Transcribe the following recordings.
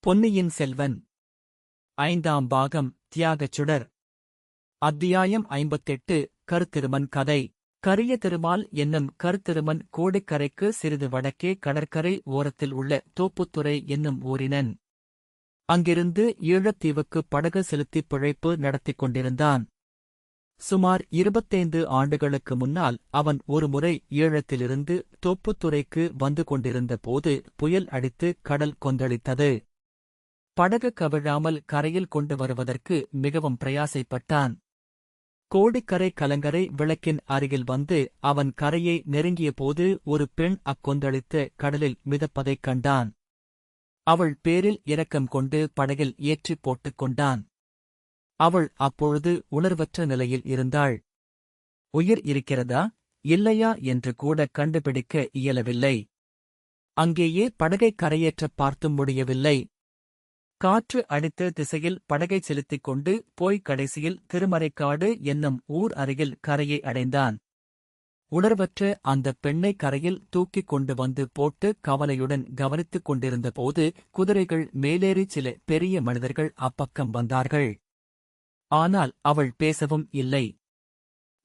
பொன்னியின் செல்வன் ஐந்தாம் பாகம் தியாகச் சுடர். அத்தியாயம் 58. கருத்திருமன் கதை. கரிய திருமால் என்னும் கருத்திருமன் கோடிக்கரைக்கு சிறிது வடக்கே கடற்கரை ஓரத்தில் உள்ள தோப்புத்துறை என்னும் ஊரினன். அங்கிருந்து ஈழத்தீவுக்கு படகு செலுத்திப் பிழைப்பு நடத்திக் கொண்டிருந்தான். சுமார் 25 ஆண்டுகளுக்கு முன்னால் அவன் ஒருமுறை ஈழத்திலிருந்து தோப்புத்துறைக்கு வந்து கொண்டிருந்த போது புயல் அடித்து கடல் கொந்தளித்தது. படகு கவிழாமல் கரையில் கொண்டு வருவதற்கு மிகவும் பிரயாசைப்பட்டான். கோடிக்கரை கலங்கரை விளக்கின் அருகில் வந்து அவன் கரையை நெருங்கியபோது ஒரு பெண் அக்கொந்தளித்த கடலில் மிதப்பதைக் கண்டான். அவள் பேரில் இரக்கம் கொண்டு படகில் ஏற்றிப் போட்டுக் கொண்டான். அவள் அப்பொழுது உணர்வற்ற நிலையில் இருந்தாள். உயிர் இருக்கிறதா இல்லையா என்று கூட கண்டுபிடிக்க இயலவில்லை. அங்கேயே படகை கரையேற்றப் பார்த்தும் முடியவில்லை. காற்று அடித்த திசையில் படகைச் செலுத்திக் கொண்டு போய் கடைசியில் திருமறைக்காடு என்னும் ஊர் அருகில் கரையை அடைந்தான். உணர்வற்ற அந்தப் பெண்ணை கரையில் தூக்கிக் கொண்டு வந்து போட்டு கவலையுடன் கவனித்துக் கொண்டிருந்தபோது குதிரைகள் மேலேறி சில பெரிய மனிதர்கள் அப்பக்கம் வந்தார்கள். ஆனால் அவள் பேசவும் இல்லை.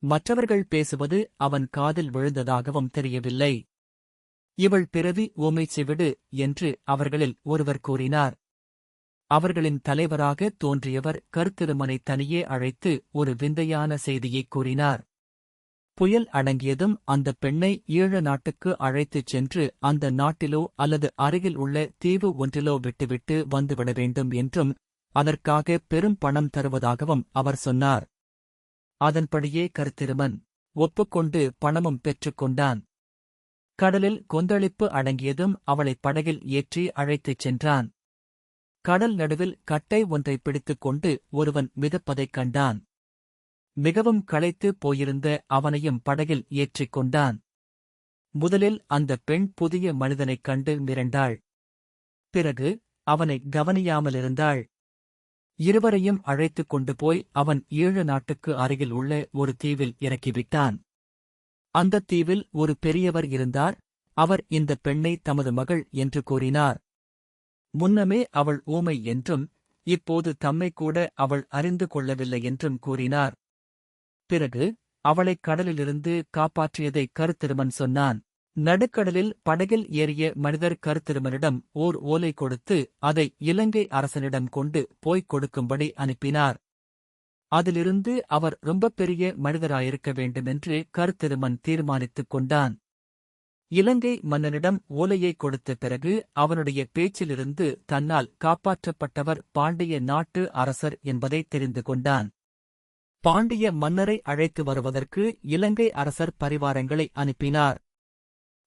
மற்றவர்கள் பேசுவது அவன் காதில் விழுந்ததாகவும் தெரியவில்லை. இவள் பிறவி ஊமை செவிடு என்று அவர்களில் ஒருவர் கூறினார். அவர்களின் தலைவராக தோன்றியவர் கருத்திருமனை தனியே அழைத்து ஒரு விந்தையான செய்தியைக் கூறினார். புயல் அடங்கியதும் அந்தப் பெண்ணை ஈழ நாட்டுக்கு அழைத்துச் சென்று அந்த நாட்டிலோ அல்லது அருகில் உள்ள தீவு ஒன்றிலோ விட்டுவிட்டு வந்துவிட வேண்டும் என்றும் அதற்காக பெரும் பணம் தருவதாகவும் அவர் சொன்னார். அதன்படியே கருத்திருமன் ஒப்புக்கொண்டு பணமும் பெற்றுக் கொண்டான். கடலில் கொந்தளிப்பு அடங்கியதும் அவளை படகில் ஏற்றி அழைத்துச் சென்றான். கடல் நடுவில் கட்டை ஒன்றை பிடித்துக் கொண்டு ஒருவன் மிதப்பதைக் கண்டான். மிகவும் களைத்து போயிருந்த அவனையும் படகில் ஏற்றிக் கொண்டான். முதலில் அந்தப் பெண் புதிய மனிதனைக் கண்டு மிரண்டாள். பிறகு அவனை கவனியாமலிருந்தாள். இருவரையும் அழைத்துக் கொண்டு போய் அவன் ஈழ நாட்டுக்கு அருகில் உள்ள ஒரு தீவில் இறக்கிவிட்டான். அந்தத் தீவில் ஒரு பெரியவர் இருந்தார். அவர் இந்தப் பெண்ணை தமது மகள் என்று கூறினார். முன்னமே அவள் ஊமை என்றும் இப்போது தம்மைக் கூட அவள் அறிந்து கொள்ளவில்லை என்றும் கூறினார். பிறகு அவளைக் கடலிலிருந்து காப்பாற்றியதை கருத்திருமன் சொன்னான். நடுக்கடலில் படகில் ஏறிய மனிதர் கருத்திருமனிடம் ஓர் ஓலை கொடுத்து அதை இலங்கை அரசனிடம் கொண்டு போய்க் கொடுக்கும்படி அனுப்பினார். அதிலிருந்து அவர் ரொம்ப பெரிய மனிதராயிருக்க வேண்டுமென்று கருத்திருமன் தீர்மானித்துக் கொண்டான். இலங்கை மன்னனிடம் ஓலையை கொடுத்த பிறகு அவனுடைய பேச்சிலிருந்து தன்னால் காப்பாற்றப்பட்டவர் பாண்டிய நாட்டு அரசர் என்பதை தெரிந்து கொண்டான். பாண்டிய மன்னரை அழைத்து வருவதற்கு இலங்கை அரசர் பரிவாரங்களை அனுப்பினார்.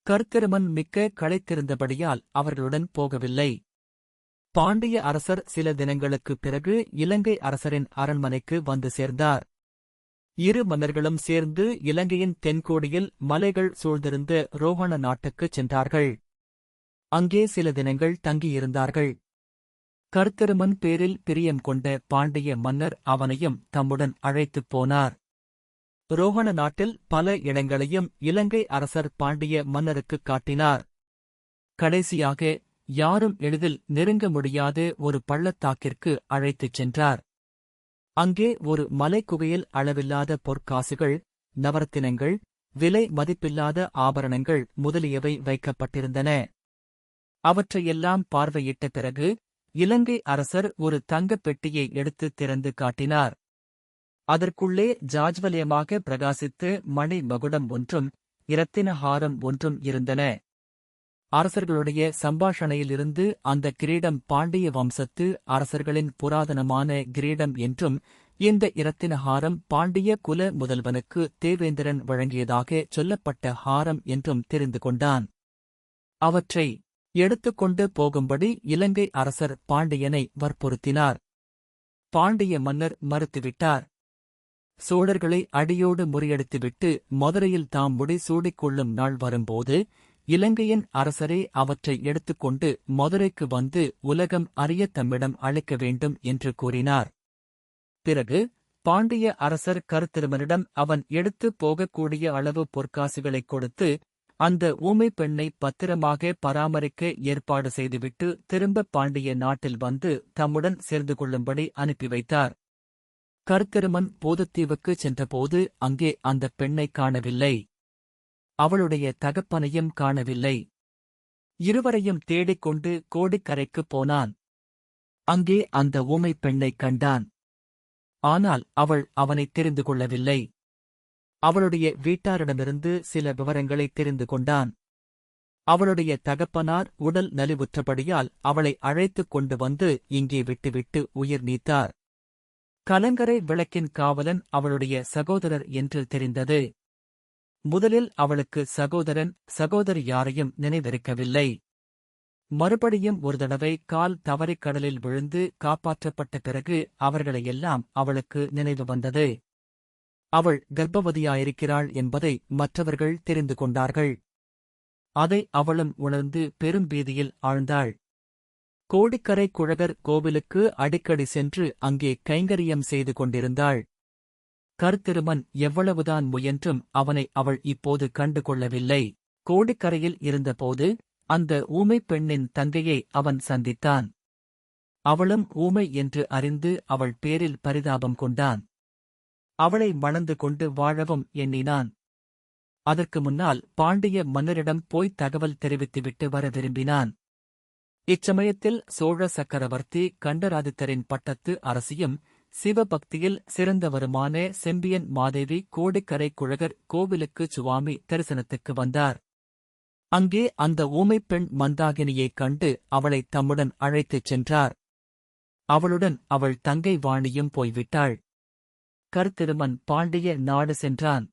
கருத்திருமன் மிக்க களைத்திருந்தபடியால் அவர்களுடன் போகவில்லை. பாண்டிய அரசர் சில தினங்களுக்குப் பிறகு இலங்கை அரசரின் அரண்மனைக்கு வந்து சேர்ந்தார். இரு மன்னர்களும் சேர்ந்து இலங்கையின் தென்கோடியில் மலைகள் சூழ்ந்திருந்த ரோஹண நாட்டுக்குச் சென்றார்கள். அங்கே சில தினங்கள் தங்கியிருந்தார்கள். கருத்திருமன் பேரில் பிரியம் கொண்ட பாண்டிய மன்னர் அவனையும் தம்முடன் அழைத்துப் போனார். ரோஹண நாட்டில் பல இடங்களையும் இலங்கை அரசர் பாண்டிய மன்னருக்குக் காட்டினார். கடைசியாக யாரும் எளிதில் நெருங்க முடியாத ஒரு பள்ளத்தாக்கிற்கு அழைத்துச் சென்றார். அங்கே ஒரு மலைக்குகையில் அளவில்லாத பொற்காசுகள், நவரத்தினங்கள், விலை மதிப்பில்லாத ஆபரணங்கள் முதலியவை வைக்கப்பட்டிருந்தன. அவற்றையெல்லாம் பார்வையிட்ட பிறகு இலங்கை அரசர் ஒரு தங்கப் பெட்டியை எடுத்து திறந்து காட்டினார். அதற்குள்ளே ஜாஜ்வல்யமாக பிரகாசித்து மணி மகுடம் ஒன்றும் இரத்தின ஹாரம் ஒன்றும் இருந்தன. அரசர்களுடைய சம்பாஷணையிலிருந்து அந்த கிரீடம் பாண்டிய வம்சத்து அரசர்களின் புராதனமான கிரீடம் என்றும் இந்த இரத்தின ஹாரம் பாண்டிய குல முதல்வனுக்கு தேவேந்திரன் வழங்கியதாக சொல்லப்பட்ட ஹாரம் என்றும் தெரிந்து கொண்டான். அவற்றை எடுத்துக்கொண்டு போகும்படி இலங்கை அரசர் பாண்டியனை வற்புறுத்தினார். பாண்டிய மன்னர் மறுத்துவிட்டார். சோழர்களை அடியோடு முறியடித்துவிட்டு மதுரையில் தாம் முடி சூடிக்கொள்ளும் நாள் வரும்போது இலங்கையின் அரசரே அவற்றை எடுத்துக்கொண்டு மதுரைக்கு வந்து உலகம் அறிய தம்மிடம் அழைக்க வேண்டும் என்று கூறினார். பிறகு பாண்டிய அரசர் கருத்திருமனிடம் அவன் எடுத்துப் போகக்கூடிய அளவு பொற்காசுகளைக் கொடுத்து அந்த ஊமை பெண்ணை பத்திரமாக பராமரிக்க ஏற்பாடு செய்துவிட்டு திரும்ப பாண்டிய நாட்டில் வந்து தம்முடன் சேர்ந்து கொள்ளும்படி அனுப்பி வைத்தார். கர்த்தருமன் பூதத்தீவுக்குச் சென்றபோது அங்கே அந்தப் பெண்ணைக் காணவில்லை. அவளுடைய தகப்பனையும் காணவில்லை. இருவரையும் தேடிக்கொண்டு கோடிக்கரைக்குப் போனான். அங்கே அந்த ஊமைப் பெண்ணைக் கண்டான். ஆனால் அவள் அவனைத் தெரிந்து கொள்ளவில்லை. அவளுடைய வீட்டாரிடமிருந்து சில விவரங்களைத் தெரிந்து கொண்டான். அவளுடைய தகப்பனார் உடல் நலிவுற்றபடியால் அவளை அழைத்துக் கொண்டு வந்து இங்கே விட்டுவிட்டு உயிர் நீத்தார். கலங்கரை விளக்கின் காவலன் அவளுடைய சகோதரர் என்று தெரிந்தது. முதலில் அவளுக்கு சகோதரன் சகோதரி யாரையும் நினைவிருக்கவில்லை. மறுபடியும் ஒரு தடவை கால் தவறிக் கடலில் விழுந்து காப்பாற்றப்பட்ட பிறகு அவர்களையெல்லாம் அவளுக்கு நினைவு வந்தது. அவள் கர்ப்பவதியாயிருக்கிறாள் என்பதை மற்றவர்கள் தெரிந்து கொண்டார்கள். அதை அவளும் உணர்ந்து பெரும் பீதியில் ஆழ்ந்தாள். கோடிக்கரை குழகர் கோவிலுக்கு அடிக்கடி சென்று அங்கே கைங்கரியம் செய்து கொண்டிருந்தாள். கர்த்திருமன் எவ்வளவுதான் முயன்றும் அவனை அவள் இப்போது கண்டு கொள்ளவில்லை. கோடிக்கரையில் இருந்தபோது அந்த ஊமைப் பெண்ணின் தங்கையை அவன் சந்தித்தான். அவளும் ஊமை என்று அறிந்து அவள் பேரில் பரிதாபம் கொண்டான். அவளை மணந்து கொண்டு வாழவும் எண்ணினான். அதற்கு முன்னால் பாண்டிய மன்னரிடம் போய் தகவல் தெரிவித்துவிட்டு வர விரும்பினான். இச்சமயத்தில் சோழ சக்கரவர்த்தி கண்டராதித்தரின் பட்டத்து அரசியும் சிவபக்தியில் சிறந்தவருமான செம்பியன் மாதேவி கோடிக்கரை குழகர் கோவிலுக்கு சுவாமி தரிசனத்துக்கு வந்தார். அங்கே அந்த ஊமைப் பெண் மந்தாகினியைக் கண்டு அவளை தம்முடன் அழைத்துச் சென்றார். அவளுடன் அவள் தங்கை வாணியும் போய்விட்டாள். கர்த்திருமன் பாண்டிய நாடு சென்றான்.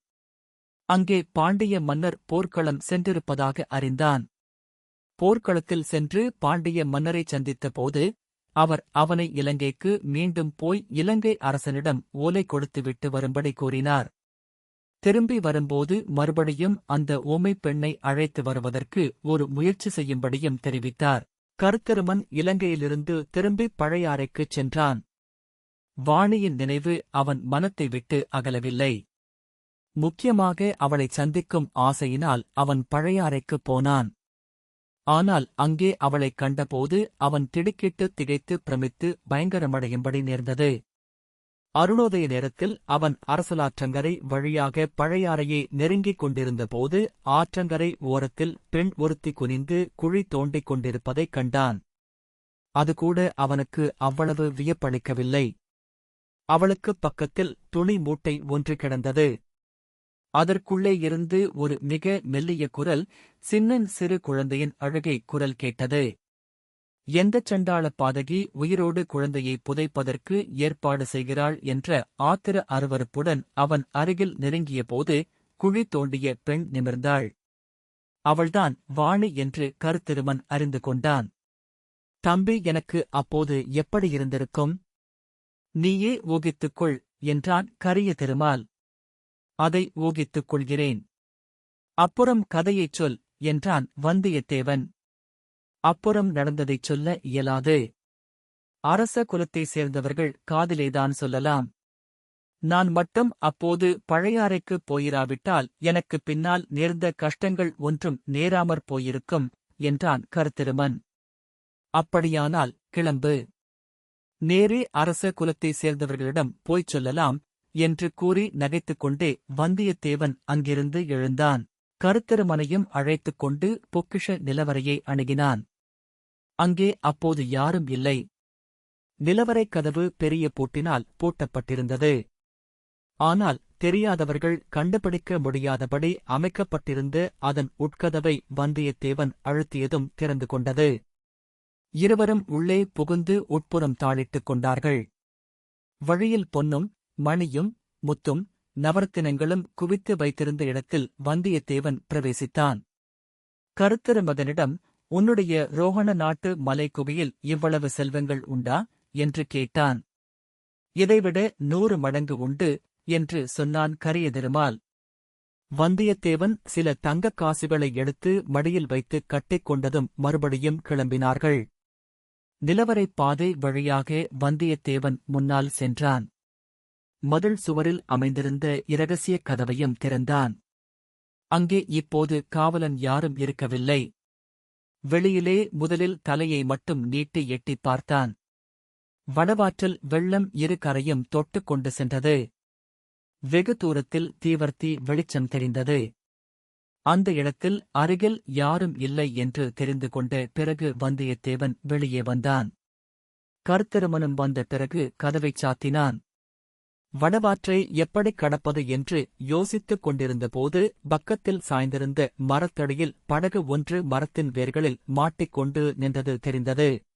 அங்கே பாண்டிய மன்னர் போர்க்களம் சென்றிருப்பதாக அறிந்தான். போர்க்களத்தில் சென்று பாண்டிய மன்னரைச் சந்தித்த போது அவர் அவனை இலங்கைக்கு மீண்டும் போய் இலங்கை அரசனிடம் ஓலை கொடுத்துவிட்டு வரும்படி கூறினார். திரும்பி வரும்போது மறுபடியும் அந்த ஊமைப் பெண்ணை அழைத்து வருவதற்கு ஒரு முயற்சி செய்யும்படியும் தெரிவித்தார். கர்த்தருமன் இலங்கையிலிருந்து திரும்பி பழையாறைக்குச் சென்றான். வாணியின் நினைவு அவன் மனத்தை விட்டு அகலவில்லை. முக்கியமாக அவளைச் சந்திக்கும் ஆசையினால் அவன் பழையாறைக்குப் போனான். ஆனால் அங்கே அவளைக் கண்டபோது அவன் திடுக்கிட்டு திகைத்து பிரமித்து பயங்கரமடையும்படி நேர்ந்தது. அருணோதய நேரத்தில் அவன் அரசலாற்றங்கரை வழியாக பழையாறையை நெருங்கிக் கொண்டிருந்தபோது ஆற்றங்கரை ஓரத்தில் பெண் ஒருத்தி குனிந்து குழி தோண்டிக் கொண்டிருப்பதைக் கண்டான். அதுகூட அவனுக்கு அவ்வளவு வியப்பளிக்கவில்லை. அவளுக்குப் பக்கத்தில் துணி மூட்டை ஒன்று கிடந்தது. அதற்குள்ளே இருந்து ஒரு மிக மெல்லிய குரல், சின்னன் சிறு குழந்தையின் அழுகை குரல் கேட்டது. எந்தச் சண்டாள பாதகி உயிரோடு குழந்தையை புதைப்பதற்கு ஏற்பாடு செய்கிறாள் என்ற ஆத்திர அருவருப்புடன் அவன் அருகில் நெருங்கியபோது குழி தோண்டிய பெண் நிமிர்ந்தாள். அவள்தான் வாணி என்று கர்த்திருமன் அறிந்து கொண்டான். தம்பி, எனக்கு அப்போது எப்படி இருந்திருக்கும்? நீயே ஊகித்துக்கொள் என்றான் கரிய திருமால். அதை ஊகித்துக் கொள்கிறேன். அப்புறம் கதையைச் சொல் என்றான் வந்தியத்தேவன். அப்புறம் நடந்ததைச் சொல்ல இயலாது. அரச குலத்தைச் சேர்ந்தவர்கள் காதிலேதான் சொல்லலாம். நான் மட்டும் அப்போது பழையாறைக்குப் போயிராவிட்டால் எனக்குப் பின்னால் நேர்ந்த கஷ்டங்கள் ஒன்றும் நேராமற் போயிருக்கும் என்றான் கர்த்திருமன். அப்படியானால் கிளம்பு. நேரே அரச குலத்தைச் சேர்ந்தவர்களிடம் போய்ச் சொல்லலாம் என்று கூறி நகைத்துக் கொண்டே வந்தியத்தேவன் அங்கிருந்து எழுந்தான். கர்த்திருமனையும் அழைத்துக் கொண்டு பொக்கிஷ நிலவரையை அணுகினான். அங்கே அப்போது யாரும் இல்லை. நிலவரைக் கதவு பெரிய பூட்டினால் பூட்டப்பட்டிருந்தது. ஆனால் தெரியாதவர்கள் கண்டுபிடிக்க முடியாதபடி அமைக்கப்பட்டிருந்த அதன் உட்கதவை வந்தியத்தேவன் அழுத்தியதும் திறந்து கொண்டது. இருவரும் உள்ளே புகுந்து உட்புறம் தாளிட்டுக் கொண்டார்கள். வழியில் பொன்னும் மணியும் முத்தும் நவரத்தினங்களும் குவித்து வைத்திருந்த இடத்தில் வந்தியத்தேவன் பிரவேசித்தான். கர்த்திருமகனிடம், உன்னுடைய ரோஹண நாட்டு மலைக்குகையில் இவ்வளவு செல்வங்கள் உண்டா என்று கேட்டான். இதைவிட 100 மடங்கு உண்டு என்று சொன்னான் கரிய திருமால். வந்தியத்தேவன் சில தங்கக் காசுகளை எடுத்து மடியில் வைத்து கட்டிக் கொண்டதும் மறுபடியும் கிளம்பினார்கள். நிலவரைப் பாதை வழியாக வந்தியத்தேவன் முன்னால் சென்றான். மதில் சுவரில் அமைந்திருந்த இரகசியக் கதவையும் திறந்தான். அங்கே இப்போது காவலன் யாரும் இருக்கவில்லை. வெளியிலே முதலில் தலையை மட்டும் நீட்டி எட்டிப் பார்த்தான். வடவாற்றல் வெள்ளம் இரு கரையும் தொட்டுக் கொண்டு சென்றது. வெகு தூரத்தில் தீவர்த்தி வெளிச்சம் தெரிந்தது. அந்த இடத்தில் அருகில் யாரும் இல்லை என்று தெரிந்து கொண்ட பிறகு வந்தியத்தேவன் வெளியே வந்தான். கருத்திருமனும் வந்த பிறகு கதவைச் சாத்தினான். வடவாற்றை எப்படிக் கடப்பது என்று யோசித்துக் கொண்டிருந்தபோது பக்கத்தில் சாய்ந்திருந்த மரத்தடியில் படகு ஒன்று மரத்தின் வேர்களில் மாட்டிக்கொண்டு நின்றது தெரிந்தது.